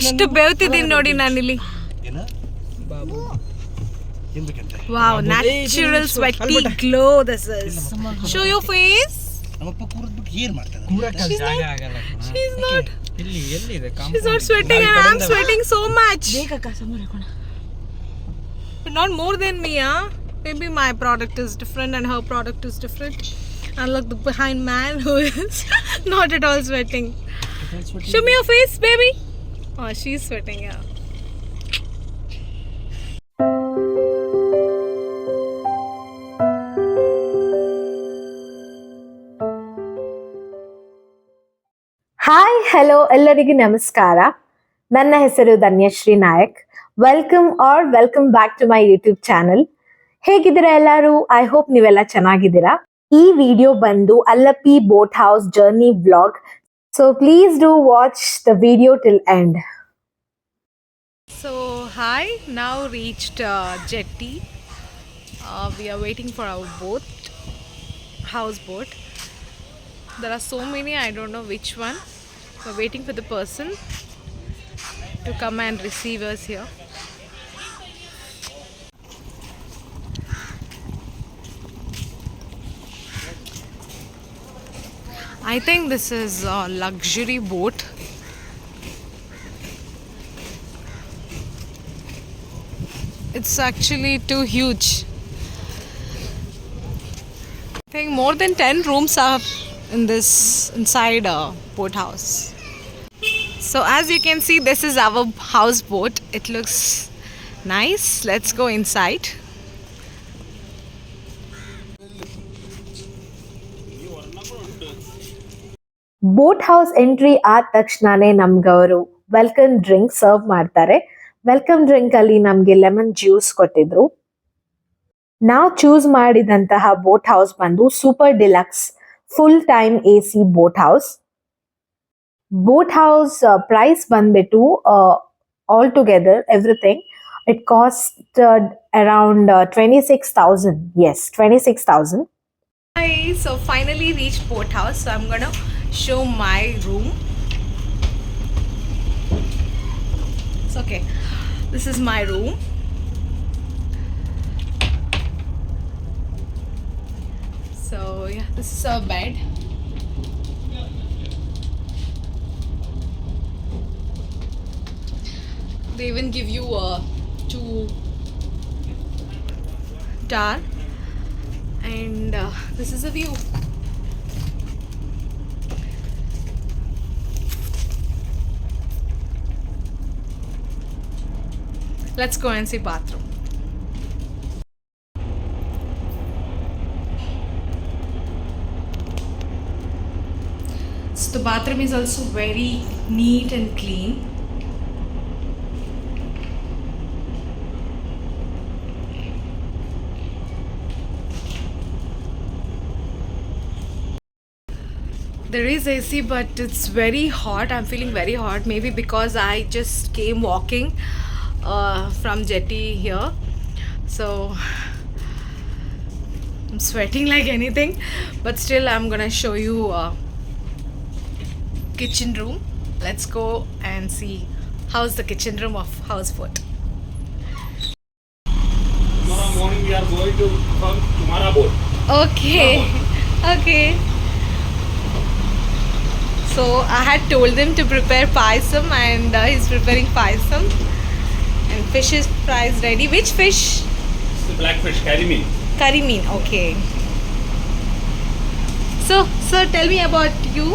ಎಷ್ಟು ಬೆವ್ತಿದ್ದೀನಿ ನೋಡಿ ನಾನಿಲ್ಲಿ. Wow, natural sweaty glow this is. Show your face. She's not sweating and I'm sweating so much. But not more than me, huh? Maybe my product is different and her product is different. And look, the behind man who is not at all sweating. Show me your face, baby. Oh, she's sweating, yeah. Hi hello ಎಲ್ಲರಿಗೂ ನಮಸ್ಕಾರ. ನನ್ನ ಹೆಸರು Dhanyashree Nayak. Welcome back to my YouTube channel. ಹೇಗಿದ್ದೀರಾ ಎಲ್ಲರೂ? I hope ನೀವೆಲ್ಲ ಚೆನ್ನಾಗಿದ್ದೀರಾ. ಈ video ಬಂದು Alleppey boat house journey vlog. So please do watch the video till end. So hi, now reached jetty. We are waiting for our boat, houseboat. There are so many, I don't know which one. We're waiting for the person to come and receive us here. I think this is a luxury boat. It's actually too huge. I think more than 10 rooms are in this inside a boat house. So as you can see, this is our houseboat. It looks nice. Let's go inside. Boat house entry ಆದ ತಕ್ಷಣನೇ ನಮ್ಗವರು welcome drink serve ಮಾಡ್ತಾರೆ. Welcome drink ಅಲ್ಲಿ ನಮ್ಗೆ lemon juice ಕೊಟ್ಟಿದ್ರು. ನಾವು choose ಮಾಡಿದಂತಹ boat house ಬಂದು super deluxe full time AC boat house. Boat house price ಬಂದ್ಬಿಟ್ಟು all together everything it cost around 26,000. Yes, 26,000. Hi, so finally reached boat house. So I'm gonna show my room. It's okay. This is my room. So yeah, this is our bed. They even give you two towel, and this is a view. Let's go and see bathroom. So the bathroom is also very neat and clean. There is AC, but it's very hot. I'm feeling very hot. Maybe because I just came walking from jetty here. So I'm sweating like anything. But still, I'm gonna show you kitchen room. Let's go and see how's the kitchen room of houseboat. Tomorrow morning we are going to come tomorrow boat. Okay. Okay. So I had told them to prepare paisam, and he's preparing paisam. And fish is fries ready. Which fish? It's the black fish, curry mean. Curry mean. Okay. So, sir, tell me about you.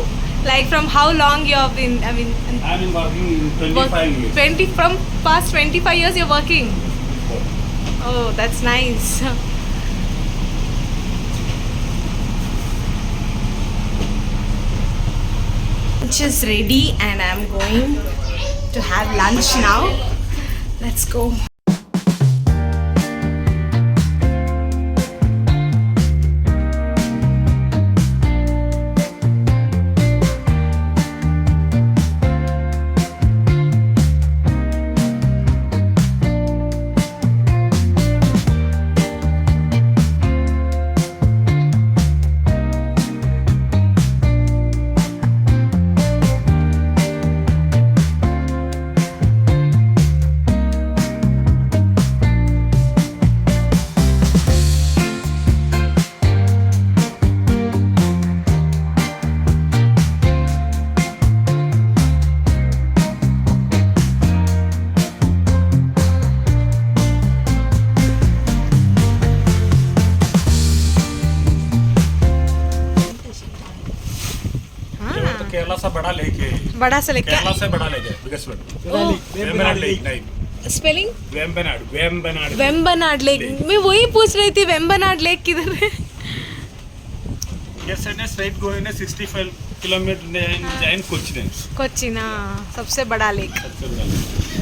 Like, from how long you have been? I've been working in 25 years. 20 from past 25 years you're working. Oh, that's nice. Lunch is ready and I'm going to have lunch now. Let's go. Kerala से बड़ा lake है। बड़ा सा lake Kerala से बड़ा lake है, biggest one. Vembanad lake नहीं, spelling Vembanad Vembanad Vembanad lake. मैं वही पूछ रही थी वेम्बनाड लेक किधर है। Yes, and straight going है 65 किलोमीटर जैन कोच्चि। कोच्चिन सबसे बड़ा लेक। सबसे बड़ा लेक।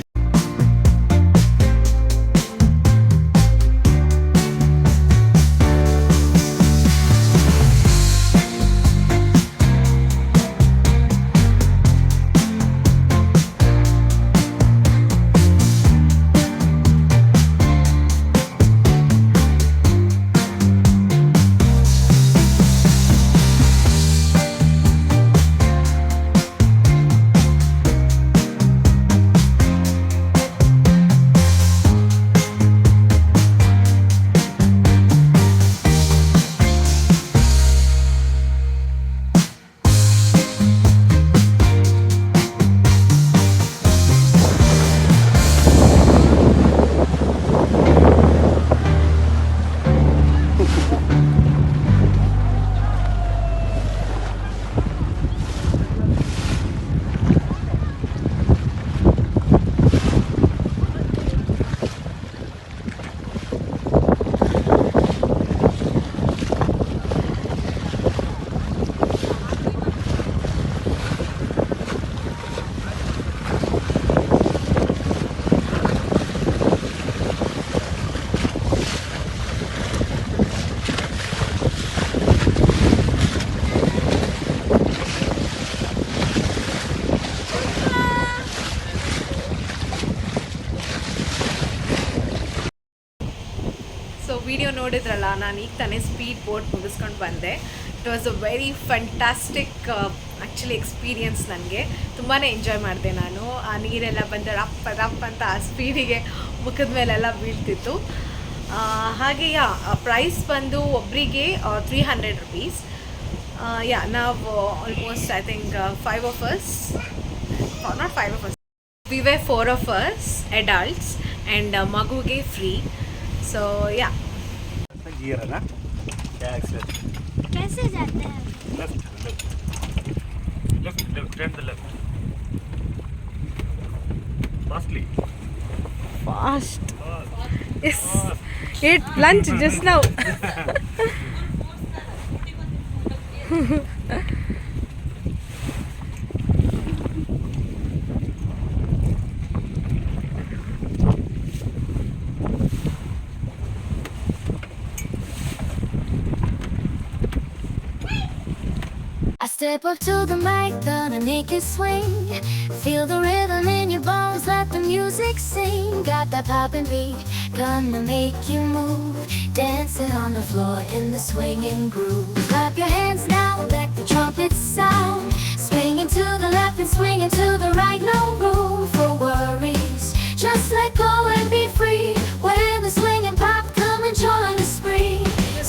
ಸೊ ವಿಡಿಯೋ ನೋಡಿದ್ರಲ್ಲ, ನಾನು ಈಗ ತಾನೇ ಸ್ಪೀಡ್ ಬೋಟ್ ಮುಗಿಸ್ಕೊಂಡು ಬಂದೆ. It was a very fantastic actually experience. ನನಗೆ ತುಂಬಾ ಎಂಜಾಯ್ ಮಾಡಿದೆ ನಾನು. ಆ ನೀರೆಲ್ಲ ಬಂದು ರಪ್ಪ ರಪ್ಪ ಅಂತ ಆ ಸ್ಪೀಡಿಗೆ ಮುಖದ ಮೇಲೆಲ್ಲ ಬೀಳ್ತಿತ್ತು. ಹಾಗೆ ಪ್ರೈಸ್ ಬಂದು ಒಬ್ಬರಿಗೆ 300 rupees. ನಾವು almost I think 5 of us, not 5 of us, we were 4 of us adults and ಮಗುಗೆ ಫ್ರೀ. So yeah. गियर है ना, क्या एक्सेलेंट। कैसे जाते हैं? Left left left left and the left fastly Fast. Yes. Ate lunch just now. I step up to the mic, gonna make it swing. Feel the rhythm in your bones, let the music sing. Got that poppin' beat, gonna make you move. Dancing on the floor in the swinging groove. Clap your hands now, let the trumpets sound. Swinging to the left and swinging to the right, no room for worries. Just let go and be free. When the swinging pop, come and join the spree.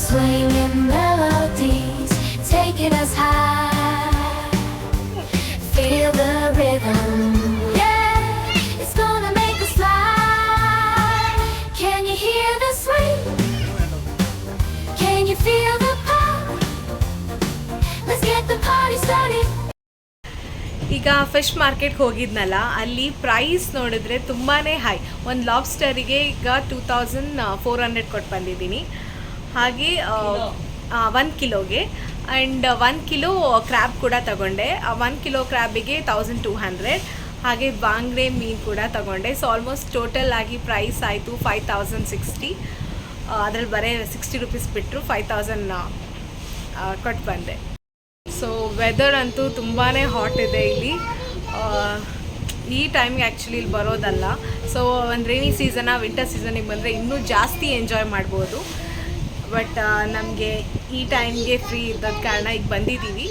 Swinging melodies, taking us high. Feel the rhythm, yeah, it's gonna make us fly. Can you hear the swing? Can you feel the pop? Let's get the party started. ಈಗ fish ಮಾರ್ಕೆಟ್ಗೆ ಹೋಗಿದ್ನಲ್ಲ, ಅಲ್ಲಿ price ನೋಡಿದ್ರೆ ತುಂಬಾ high. ಒಂದು ಲಾಬ್ಸ್ಟರಿಗೆ ಈಗ 2400 ಕೊಟ್ಟು ಬಂದಿದ್ದೀನಿ. ಹಾಗೆ 1 ಕಿಲೋಗೆ ಆ್ಯಂಡ್ 1 ಕಿಲೋ ಕ್ರ್ಯಾಬ್ ಕೂಡ ತಗೊಂಡೆ. 1 ಕಿಲೋ ಕ್ರ್ಯಾಬಿಗೆ 1200. ಹಾಗೆ ಬಾಂಗ್ಡೆ ಮೀನು ಕೂಡ ತಗೊಂಡೆ. ಸೊ ಆಲ್ಮೋಸ್ಟ್ ಟೋಟಲ್ ಆಗಿ ಪ್ರೈಸ್ ಆಯಿತು 5060. ಅದರಲ್ಲಿ ಬರೀ 60 rupees ಬಿಟ್ಟರು 5000 ಕೊಟ್ಟು ಬಂದೆ. ಸೊ ವೆದರ್ ಅಂತೂ ತುಂಬಾ ಹಾಟ್ ಇದೆ ಇಲ್ಲಿ. ಈ ಟೈಮ್ಗೆ ಆ್ಯಕ್ಚುಲಿ ಇಲ್ಲಿ ಬರೋದಲ್ಲ. ಸೊ ಒಂದು ರೈನಿ ಸೀಸನ ವಿಂಟರ್ ಸೀಸನಿಗೆ ಬಂದರೆ ಇನ್ನೂ ಜಾಸ್ತಿ ಎಂಜಾಯ್ ಮಾಡ್ಬೋದು. ಬಟ್ ನಮಗೆ ಈ ಟೈಮ್ಗೆ ಫ್ರೀ ಇದ್ದದ ಕಾರಣ ಈಗ ಬಂದಿದ್ದೀವಿ.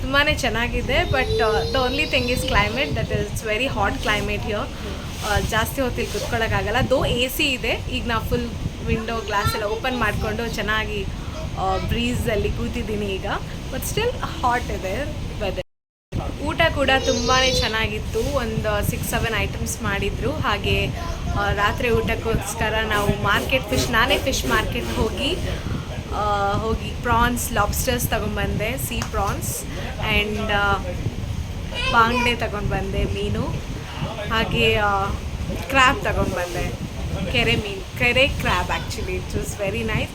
ತುಂಬಾ ಚೆನ್ನಾಗಿದೆ. But the only thing is climate, that is very hot climate here. ಜಾಸ್ತಿ ಹೊತ್ತಿಲ್ಲಿ ಕುತ್ಕೊಳ್ಳೋಕ್ಕಾಗಲ್ಲ. ದೋ AC ಇದೆ. ಈಗ ನಾವು ಫುಲ್ ವಿಂಡೋ ಗ್ಲಾಸ್ ಎಲ್ಲ ಓಪನ್ ಮಾಡಿಕೊಂಡು ಚೆನ್ನಾಗಿ ಬ್ರೀಸಲ್ಲಿ ಕೂತಿದ್ದೀನಿ ಈಗ. ಬಟ್ ಸ್ಟಿಲ್ ಹಾಟ್ ಇದೆ ವೆದರ್. ಊಟ ಕೂಡ ತುಂಬಾ ಚೆನ್ನಾಗಿತ್ತು. ಒಂದು 6-7 ಐಟಮ್ಸ್ ಮಾಡಿದರು. ಹಾಗೆ ರಾತ್ರಿ ಊಟಕ್ಕೋಸ್ಕರ ನಾವು ನಾನೇ ಫಿಶ್ ಮಾರ್ಕೆಟ್ಗೆ ಹೋಗಿ ಹೋಗಿ ಪ್ರಾನ್ಸ್ ಲಾಬ್ಸ್ಟರ್ಸ್ ತೊಗೊಂಡ್ಬಂದೆ, ಸೀ ಪ್ರಾನ್ಸ್ ಆ್ಯಂಡ್ ಬಾಂಗ್ಡೆ ತೊಗೊಂಡು ಬಂದೆ ಮೀನು, ಹಾಗೆ ಕ್ರ್ಯಾಬ್ ತೊಗೊಂಡು ಬಂದೆ, ಕೆರೆ crab actually it was very nice.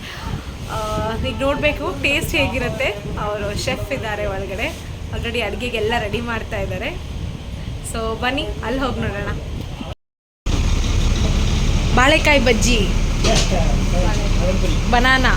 ಈಗ ನೋಡಬೇಕು ಟೇಸ್ಟ್ ಹೇಗಿರುತ್ತೆ. ಅವರು ಶೆಫ್ ಇದ್ದಾರೆ ಒಳಗಡೆ, ಆಲ್ರೆಡಿ ಅಡುಗೆಗೆಲ್ಲ ರೆಡಿ ಮಾಡ್ತಾ ಇದ್ದಾರೆ. ಸೊ ಬನ್ನಿ ಅಲ್ಲಿ ಹೋಗಿ ನೋಡೋಣ. ಬಾಳೆಕಾಯಿ ಬಜ್ಜಿ, ಬನಾನಾ.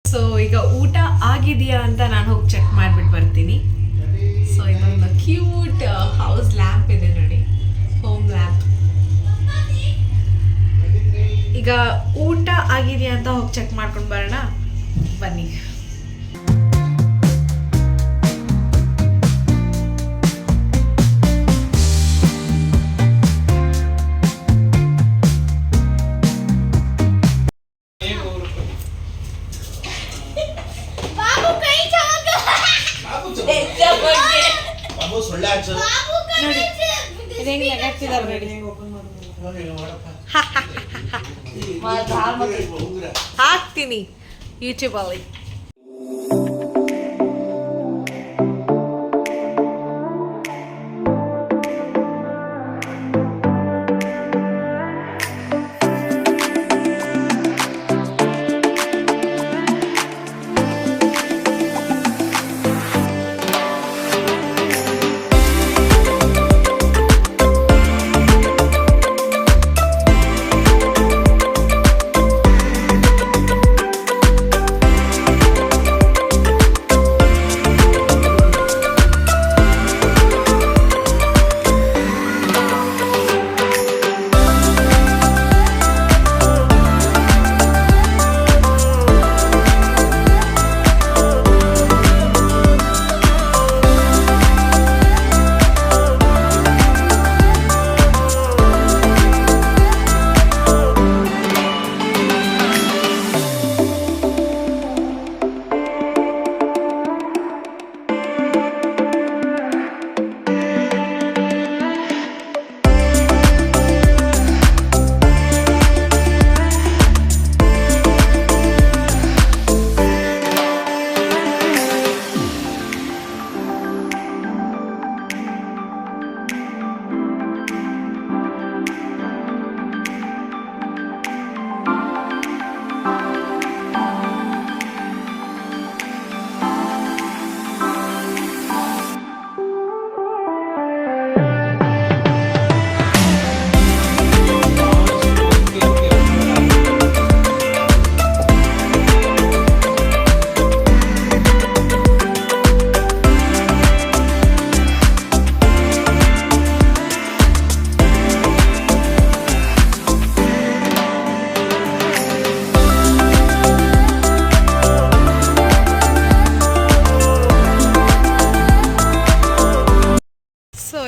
ಸೊ ಈಗ ಊಟ ಆಗಿದೆಯಾ ಅಂತ ನಾನು ಹೋಗಿ ಚೆಕ್ ಮಾಡಿಬಿಟ್ಟು ಬರ್ತೀನಿ. ಸೊ ಇದೊಂದು ಕ್ಯೂಟ್ ಹೌಸ್ ಲ್ಯಾಂಪ್ ಇದೆ ನೋಡಿ, ಹೋಮ್ ಲ್ಯಾಂಪ್. ಈಗ ಊಟ ಆಗಿದೆಯಾ ಅಂತ ಹೋಗಿ ಚೆಕ್ ಮಾಡ್ಕೊಂಡು ಬರೋಣ, ಬನ್ನಿ. ನೋಡಿ ಇದು ಹೆಂಗೆ ನಗಾಡ್ತಿದ್ದಾರೆ ನೋಡಿ. ಹಾಕ್ತೀನಿ ಯೂಟ್ಯೂಬಲ್ಲಿ.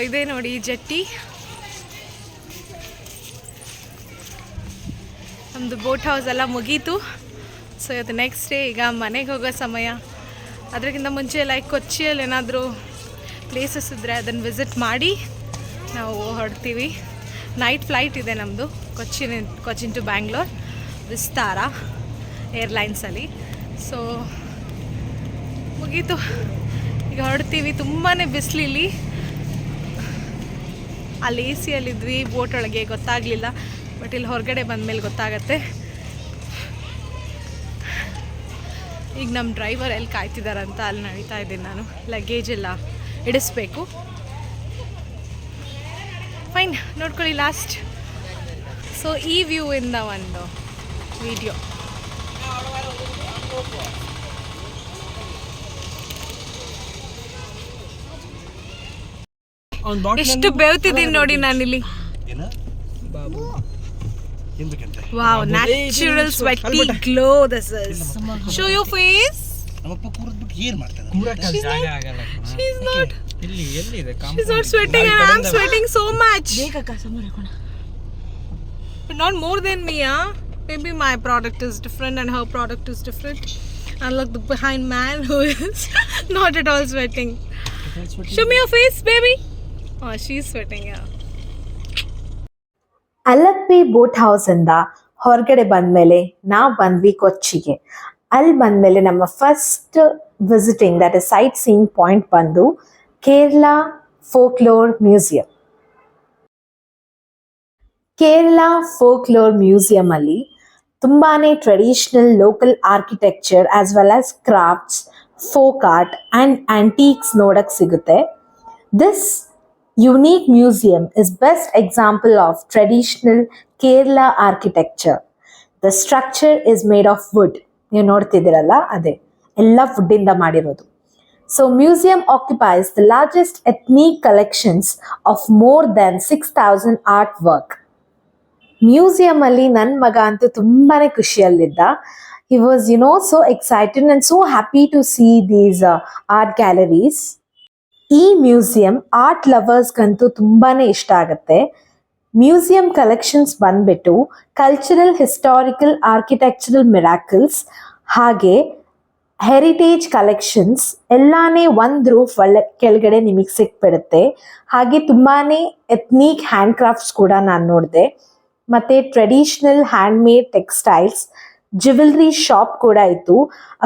ಇದೆ ನೋಡಿ ಜೆಟ್ಟಿ. ನಮ್ಮದು ಬೋಟ್ ಹೌಸ್ ಎಲ್ಲ ಮುಗೀತು. ಸೊ ಇವತ್ತು ನೆಕ್ಸ್ಟ್ ಡೇ, ಈಗ ಮನೆಗೆ ಹೋಗೋ ಸಮಯ. ಅದಕ್ಕಿಂತ ಮುಂಚೆ ಲೈಕ್ ಕೊಚ್ಚಿಯಲ್ಲಿ ಏನಾದರೂ ಪ್ಲೇಸಸ್ ಇದ್ದರೆ ಅದನ್ನು ವಿಸಿಟ್ ಮಾಡಿ ನಾವು ಹೊರಡ್ತೀವಿ. ನೈಟ್ ಫ್ಲೈಟ್ ಇದೆ ನಮ್ಮದು ಕೊಚ್ಚಿನ್ ಟು ಬ್ಯಾಂಗ್ಳೂರ್ ವಿಸ್ತಾರ ಏರ್ಲೈನ್ಸಲ್ಲಿ. ಸೊ ಮುಗೀತು, ಈಗ ಹೊರಡ್ತೀವಿ. ತುಂಬಾ ಬಿಸಿಲಿಲ್ಲಿ. ಅಲ್ಲಿ ಎ ಸಿಯಲ್ಲಿದ್ವಿ ಬೋಟ್ ಒಳಗೆ, ಗೊತ್ತಾಗಲಿಲ್ಲ. ಬಟ್ ಇಲ್ಲಿ ಹೊರಗಡೆ ಬಂದಮೇಲೆ ಗೊತ್ತಾಗತ್ತೆ. ಈಗ ನಮ್ಮ ಡ್ರೈವರ್ ಎಲ್ಲಿ ಕಾಯ್ತಿದ್ದಾರಂತ ಅಲ್ಲಿ ನಡೀತಾ ಇದ್ದೀನಿ ನಾನು. ಲಗೇಜ್ ಎಲ್ಲ ಇಡಿಸ್ಬೇಕು. ಫೈನ್, ನೋಡ್ಕೊಳ್ಳಿ ಲಾಸ್ಟ್. ಸೊ ಈ ವ್ಯೂ ಇಂದ ಒಂದು ವಿಡಿಯೋ. ಅವ್ನ್ ಬಾಟ್ಲ್ ಎಷ್ಟು ಬೆವ್ತಿದ್ದೀನಿ ನೋಡಿ ನಾನಿಲ್ಲಿ. ಏನ ಬಾಬು ಏನ್ ಬೇಕಂತೆ? Wow, natural sweaty glow this is. Show your face. ನಮ್ಮಪ್ಪ ಕೂರದ್ಬಿಟ್ಟು ಏನ್ ಮಾಡ್ತಾನೆ? She's ಜಾಗ not- ಆಗಲ್ಲ. She's not. ಇಲ್ಲಿ ಎಲ್ಲಿದೆ She's not sweating and I'm sweating so much. ಬೇಕಕ್ಕ ಸಮರ್ ಹಾಕೋಣ. But not more than me, huh? Maybe my product is different and her product is different. And look, the behind man who is not at all sweating. Show me your face, baby. Oh, she's sweating, yeah. Alleppey boat house ಇಂದ ಹೊರಗಡೆ ಬಂದ್ಮೇಲೆ ನಾವು ಬಂದ್ವಿ ಕೊಚ್ಚಿಗೆ. ಅಲ್ಲಿ ಬಂದ್ಮೇಲೆ ನಮ್ಮ first visiting that is sightseeing point ಬಂದು Kerala folklore museum. Kerala folklore museum ಅಲ್ಲಿ ತುಂಬಾನೇ traditional local architecture as well as crafts, folk art and antiques ನೋಡಕ್ಕೆ ಸಿಗುತ್ತೆ. This unique museum is best example of traditional Kerala architecture. The structure is made of wood. ನೀವು ನೋಡ್ತಿದ್ದೀರಲ್ಲ ಅದೇ ಎಲ್ಲ ವುಡ್ಡಿಂದ ಮಾಡಿರೋದು. So museum occupies the largest ethnic collections of more than 6,000 artwork. Museum ಅಲ್ಲಿ ನನ್ನ ಮಗ ಅಂತೂ ತುಂಬಾನೇ ಖುಷಿಯಲ್ಲಿದ್ದ. He was so excited and so happy to see these art galleries. ಈ ಮ್ಯೂಸಿಯಂ ಆರ್ಟ್ ಲವರ್ಸ್ಗಂತೂ ತುಂಬಾನೇ ಇಷ್ಟ ಆಗುತ್ತೆ. ಮ್ಯೂಸಿಯಂ ಕಲೆಕ್ಷನ್ಸ್ ಬಂದ್ಬಿಟ್ಟು ಕಲ್ಚರಲ್, ಹಿಸ್ಟಾರಿಕಲ್, ಆರ್ಕಿಟೆಕ್ಚರಲ್ ಮಿರಾಕಲ್ಸ್ ಹಾಗೆ ಹೆರಿಟೇಜ್ ಕಲೆಕ್ಷನ್ಸ್ ಎಲ್ಲಾನೇ ಒಂದು ರೂಫ್ ಕೆಳಗಡೆ ನಿಮಗೆ ಸಿಕ್ಬಿಡುತ್ತೆ. ಹಾಗೆ ತುಂಬಾನೇ ಎಥ್ನಿಕ್ ಹ್ಯಾಂಡ್ ಕ್ರಾಫ್ಟ್ಸ್ ಕೂಡ ನಾನು ನೋಡಿದೆ. ಮತ್ತು traditional hand made textiles, jewellery shop ಕೂಡ ಇತ್ತು.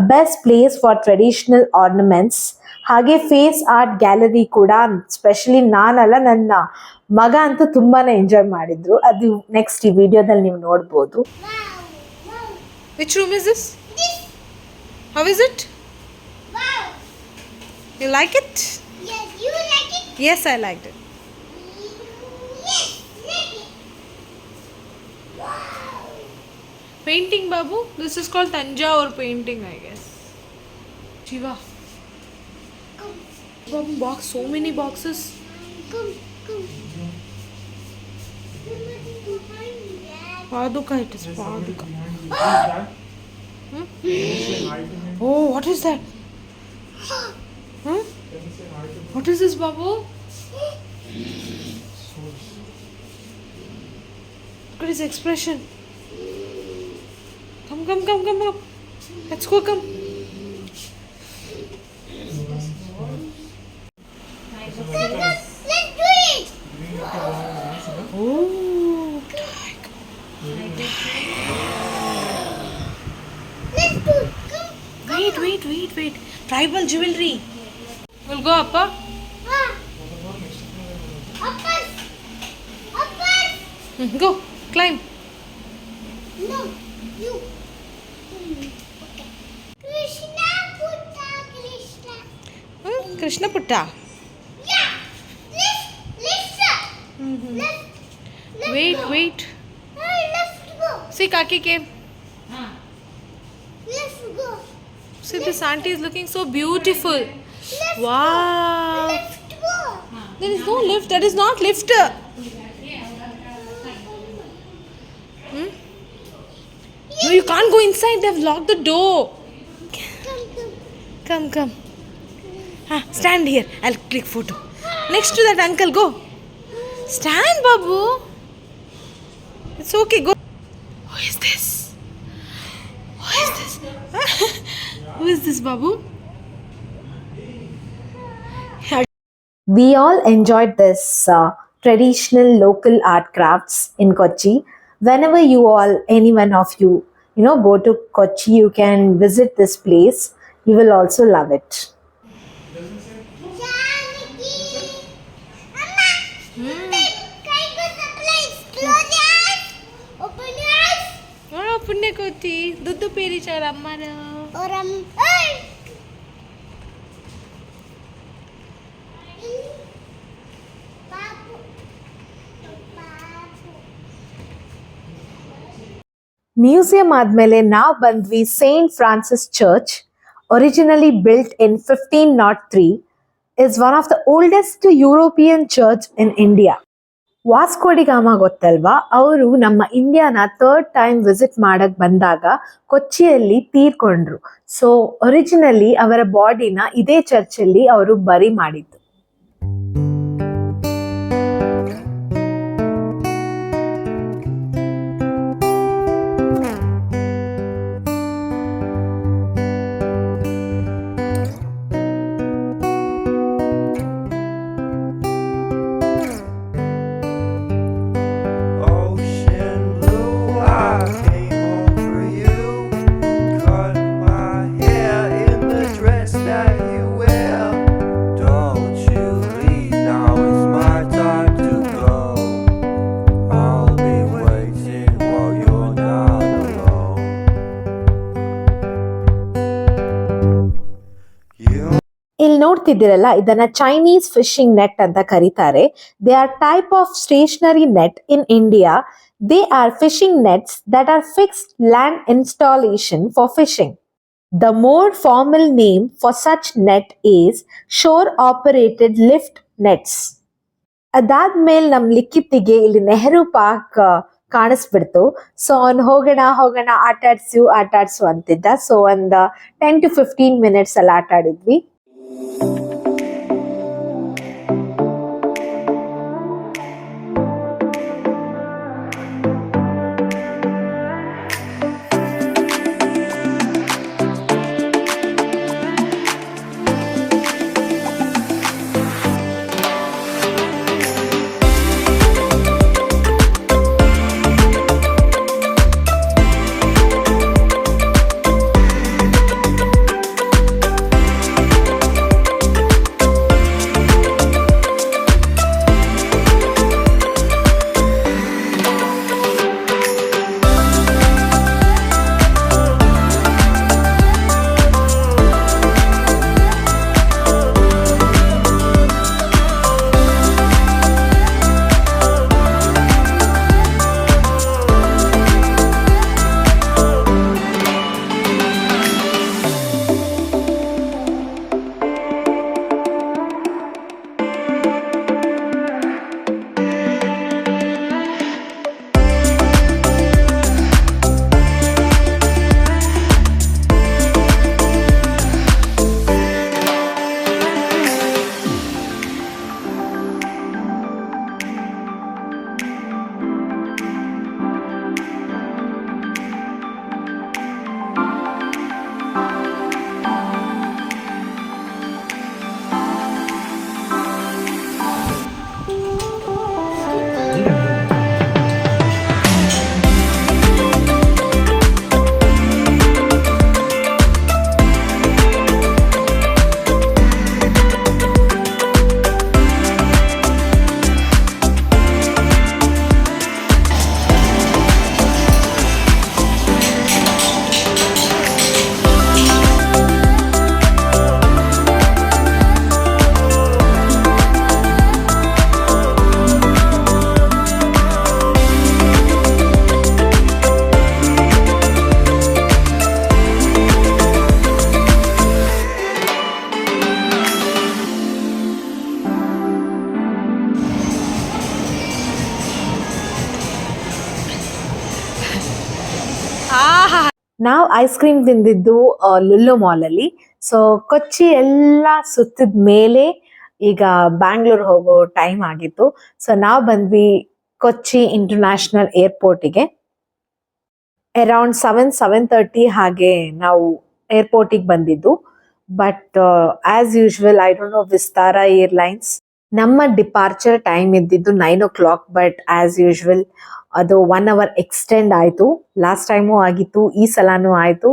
A best place for traditional ornaments. ಹಾಗೆ ಫೇಸ್ ಆರ್ಟ್ ಗ್ಯಾಲರಿ ಕೂಡ, ಸ್ಪೆಷಲಿ ನಾನಲ್ಲ ನನ್ನ ಮಗ ಅಂತೂ ತುಂಬಾನೇ ಎಂಜಾಯ್ ಮಾಡಿದ್ರು. ಅದು ನೆಕ್ಸ್ಟ್ ಈ ವಿಡಿಯೋದಲ್ಲಿ ನೀವು ನೋಡ್ಬೋದು. Which room is this? How is it? Wow! You like it? Yes, you like it? Yes, I liked it. Yes, like it. Wow! Painting, Babu? This is called Tanjore painting, I guess. Shiva. Babu, box, so many boxes. Come, come. Behind that. Paduka, it is Paduka. Oh, what is that? Huh? What is this, Babu? Look at his expression. Come, come, come, come up. Let's go, come. Let's do it! Oh, Let's do it! Come! wait. Tribal jewelry. We'll go, Appa. Ah! Upper! Upper! Go, climb. No, you. Okay. Krishna Buddha Krishna. Krishna Putta. Yeah! Left. Wait. Hey, let's go. See, Kaki came. Let's go. See, this auntie is looking so beautiful. Let's Wow. Let's go. There is no lift. That is not lift. No, you can't go inside. They've locked the door. Come. Stand here. I'll click photo. Next to that uncle, go. Stand, Babu. It's okay. Go. Who is this? Who is this, Babu? We all enjoyed this traditional local art crafts in Kochi. Whenever any one of you, go to Kochi, you can visit this place. You will also love it. Janaki. Mama. Can I go to place? Close your eyes. Open your eyes. Oh, Punyakoti. Duddu peri chara ammana. Or hey. Babu. Museum ಆದಮೇಲೆ ನಾವು ಬಂದ್ವಿ Saint Francis church. Originally built in 1503. is one of the oldest European church in India. Vasco da Gama ಗೊತ್ತಲ್ವಾ, ಅವರು ನಮ್ಮ ಇಂಡಿಯಾನ 3rd time visit ಮಾಡಕ್ ಬಂದಾಗ ಕೊಚ್ಚಿಯಲ್ಲಿ ತೀರ್ಕೊಂಡ್ರು. So originally ಅವರ ಬಾಡಿನ ಇದೇ ಚರ್ಚಲ್ಲಿ ಅವರು ಬರಿ ಮಾಡಿದ್ದು. Ocean blue, I came home for you. Cut my hair in the dress that you wear. Don't you leave, now it's my time to go. I'll be waiting while you're not alone. You ಇಲ್ಲಿ ನೋಡ್ತಿದ್ದೀರಲ್ಲ, ಇದನ್ನ Chinese fishing net ಅಂತ ಕರೀತಾರೆ. They are type of stationary net in India. They are fishing nets that are fixed land installation for fishing. The more formal name for such net is shore operated lift nets. ಅದಾದ್ಮೇಲೆ ನಮ್ ಲಿಖಿತಿಗೆ ಇಲ್ಲಿ Nehru park ಕಾಣಿಸ್ಬಿಡ್ತು. So ಅವ್ನು ಹೋಗೋಣ ಆಟಾಡ್ಸು ಅಂತಿದ್ದ. So ಒಂದ್ 10 to 15 minutes ಅಲ್ಲಿ ಆಟ ಆಡಿದ್ವಿ. ನಾವು ಐಸ್ ಕ್ರೀಮ್ ತಿಂದಿದ್ದು ಲುಲ್ಲು ಮಾಲ್ ಅಲ್ಲಿ. ಸೊ ಕೊಚ್ಚಿ ಎಲ್ಲ ಸುತ್ತಿದ ಮೇಲೆ ಈಗ ಬ್ಯಾಂಗ್ಳೂರ್ ಹೋಗೋ ಟೈಮ್ ಆಗಿತ್ತು. ಸೊ ನಾವು ಬಂದ್ವಿ ಕೊಚ್ಚಿ ಇಂಟರ್ನ್ಯಾಷನಲ್ ಏರ್ಪೋರ್ಟಿಗೆ. ಅರೌಂಡ್ 7:30 ಹಾಗೆ ನಾವು ಏರ್ಪೋರ್ಟಿಗೆ ಬಂದಿದ್ದು. But as usual I don't know Vistara airlines ನಮ್ಮ ಡಿಪಾರ್ಚರ್ ಟೈಮ್ ಇದ್ದಿದ್ದು 9 o'clock. ಬಟ್ ಆಸ್ ಯೂಶುವಲ್ ಅದು 1 hour ಎಕ್ಸ್ಟೆಂಡ್ ಆಯಿತು. ಲಾಸ್ಟ್ ಟೈಮು ಆಗಿತ್ತು, ಈ ಸಲನೂ ಆಯಿತು.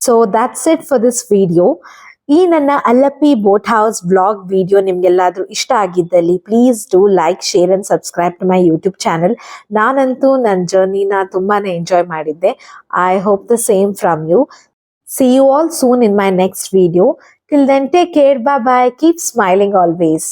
So that's it for this video. ಈ ನನ್ನ Alleppey boat house vlog video ನಿಮ್ಗೆಲ್ಲಾದ್ರೂ ಇಷ್ಟ ಆಗಿದ್ದಲ್ಲಿ please do like, share and subscribe to my YouTube channel. ನಾನಂತೂ ನನ್ನ ಜರ್ನಿನ ತುಂಬಾನೇ ಎಂಜಾಯ್ ಮಾಡಿದ್ದೆ. I hope the same from you. See you all soon in my next video. Till then, take care. Bye bye. Keep smiling always.